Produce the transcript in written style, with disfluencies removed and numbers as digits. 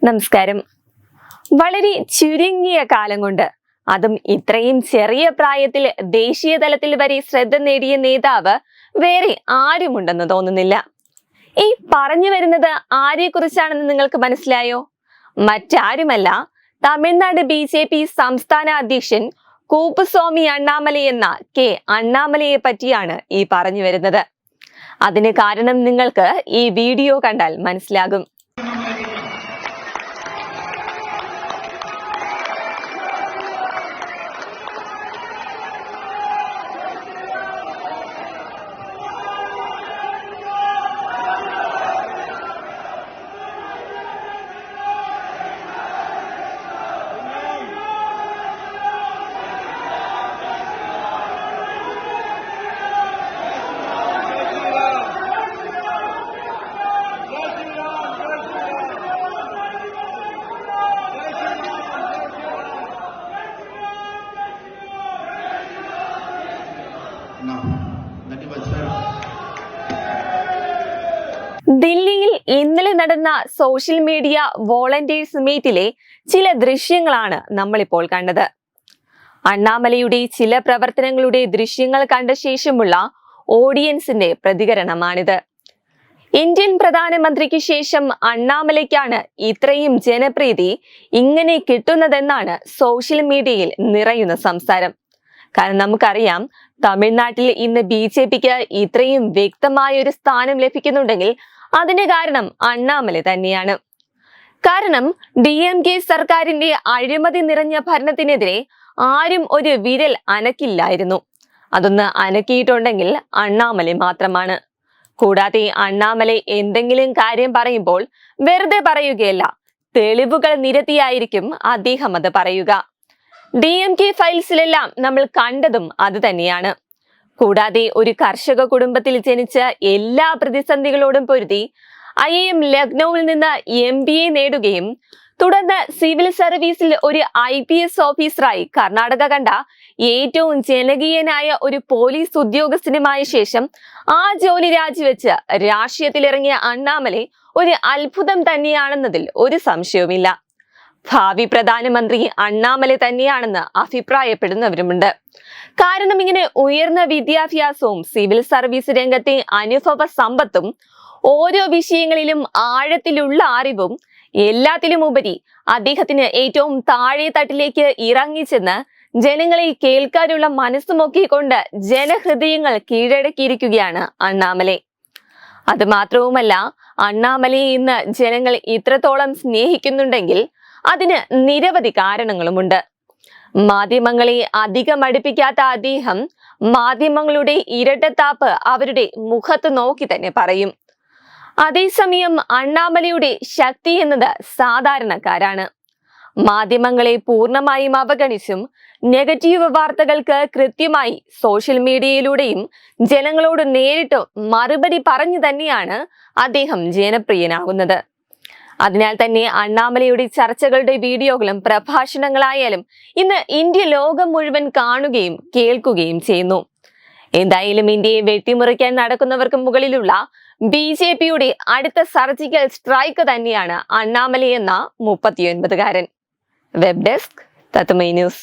നമസ്കാരം. വളരെ ചുരുങ്ങിയ കാലം കൊണ്ട്, അതും ഇത്രയും ചെറിയ പ്രായത്തിൽ ദേശീയ തലത്തിൽ വരെ ശ്രദ്ധ നേടിയ നേതാവ് വേറെ ആരുമുണ്ടെന്ന് തോന്നുന്നില്ല. ഈ പറഞ്ഞു വരുന്നത് ആരെക്കുറിച്ചാണെന്ന് നിങ്ങൾക്ക് മനസ്സിലായോ? മറ്റാരുമല്ല, തമിഴ്നാട് BJP സംസ്ഥാന അധ്യക്ഷൻ കൂപ്പുസ്വാമി അണ്ണാമലൈ എന്ന അണ്ണാമലയെ പറ്റിയാണ് ഈ പറഞ്ഞു വരുന്നത്. അതിന് കാരണം നിങ്ങൾക്ക് ഈ വീഡിയോ കണ്ടാൽ മനസ്സിലാകും. ദില്ലിയിൽ ഇന്നലെ നടന്ന സോഷ്യൽ മീഡിയ വോളണ്ടിയേഴ്സ് മീറ്റിലെ ചില ദൃശ്യങ്ങളാണ് നമ്മളിപ്പോൾ കണ്ടത്. അണ്ണാമലയുടെ ചില പ്രവർത്തനങ്ങളുടെ ദൃശ്യങ്ങൾ കണ്ട ശേഷമുള്ള ഓഡിയൻസിന്റെ പ്രതികരണമാണിത്. ഇന്ത്യൻ പ്രധാനമന്ത്രിക്ക് ശേഷം അണ്ണാമലയ്ക്കാണ് ഇത്രയും ജനപ്രീതി ഇങ്ങനെ കിട്ടുന്നതെന്നാണ് സോഷ്യൽ മീഡിയയിൽ നിറയുന്ന സംസാരം. കാരണം നമുക്കറിയാം, തമിഴ്നാട്ടിൽ ഇന്ന് BJPക്ക് ഇത്രയും വ്യക്തമായ ഒരു സ്ഥാനം ലഭിക്കുന്നുണ്ടെങ്കിൽ അതിന് കാരണം അണ്ണാമലൈ തന്നെയാണ്. കാരണം DMK സർക്കാരിന്റെ അഴിമതി നിറഞ്ഞ ഭരണത്തിനെതിരെ ആരും ഒരു വിരൽ അനക്കില്ലായിരുന്നു. അതൊന്ന് അനക്കിയിട്ടുണ്ടെങ്കിൽ അണ്ണാമലൈ മാത്രമാണ്. കൂടാതെ അണ്ണാമലൈ എന്തെങ്കിലും കാര്യം പറയുമ്പോൾ വെറുതെ പറയുകയല്ല, തെളിവുകൾ നിരത്തിയായിരിക്കും അദ്ദേഹം അത് പറയുക. DMK ഫയൽസിലെല്ലാം നമ്മൾ കണ്ടതും അത് തന്നെയാണ്. കൂടാതെ ഒരു കർഷക കുടുംബത്തിൽ ജനിച്ച എല്ലാ പ്രതിസന്ധികളോടും പൊരുതി IIM ലക്നൌവിൽ നിന്ന് MBA നേടുകയും തുടർന്ന് സിവിൽ സർവീസിൽ ഒരു IPS ഓഫീസറായി കർണാടക കണ്ട ഏറ്റവും ജനകീയനായ ഒരു പോലീസ് ഉദ്യോഗസ്ഥനുമായ ശേഷം ആ ജോലി രാജിവെച്ച് രാഷ്ട്രീയത്തിലിറങ്ങിയ അണ്ണാമലൈ ഒരു അത്ഭുതം തന്നെയാണെന്നതിൽ ഒരു സംശയവുമില്ല. ഭാവി പ്രധാനമന്ത്രി അണ്ണാമലൈ തന്നെയാണെന്ന് അഭിപ്രായപ്പെടുന്നവരുമുണ്ട്. കാരണം ഇങ്ങനെ ഉയർന്ന വിദ്യാഭ്യാസവും സിവിൽ സർവീസ് രംഗത്തെ അനുഭവ സമ്പത്തും ഓരോ വിഷയങ്ങളിലും ആഴത്തിലുള്ള അറിവും എല്ലാത്തിലുമുപരി അദ്ദേഹത്തിന് ഏറ്റവും താഴെ തട്ടിലേക്ക് ഇറങ്ങിച്ചെന്ന് ജനങ്ങളെ കേൾക്കാനുള്ള മനസ്സുമൊക്കെ കൊണ്ട് ജനഹൃദയങ്ങൾ കീഴടക്കിയിരിക്കുകയാണ് അണ്ണാമലൈ. അത് മാത്രവുമല്ല, അണ്ണാമലയെ ഇന്ന് ജനങ്ങൾ ഇത്രത്തോളം സ്നേഹിക്കുന്നുണ്ടെങ്കിൽ അതിന് നിരവധി കാരണങ്ങളുമുണ്ട്. മാധ്യമങ്ങളെ അധികം അടുപ്പിക്കാത്ത അദ്ദേഹം മാധ്യമങ്ങളുടെ ഇരട്ടത്താപ്പ് അവരുടെ മുഖത്ത് നോക്കി തന്നെ പറയും. അതേസമയം അണ്ണാമലയുടെ ശക്തി എന്നത് സാധാരണക്കാരാണ്. മാധ്യമങ്ങളെ പൂർണ്ണമായും അവഗണിച്ചും നെഗറ്റീവ് വാർത്തകൾക്ക് കൃത്യമായി സോഷ്യൽ മീഡിയയിലൂടെയും ജനങ്ങളോട് നേരിട്ട് മറുപടി പറഞ്ഞു തന്നെയാണ് അദ്ദേഹം ജനപ്രിയനാകുന്നത്. അതിനാൽ തന്നെ അണ്ണാമലയുടെ ചർച്ചകളുടെ വീഡിയോകളും പ്രഭാഷണങ്ങളായാലും ഇന്ന് ഇന്ത്യ ലോകം മുഴുവൻ കാണുകയും കേൾക്കുകയും ചെയ്യുന്നു. എന്തായാലും ഇന്ത്യയെ വെട്ടിമുറിക്കാൻ നടക്കുന്നവർക്ക് മുകളിലുള്ള BJPയുടെ അടുത്ത സർജിക്കൽ സ്ട്രൈക്ക് തന്നെയാണ് അണ്ണാമലൈ എന്ന 39-കാരൻ. വെബ് ഡെസ്ക് തത്വമൈ ന്യൂസ്.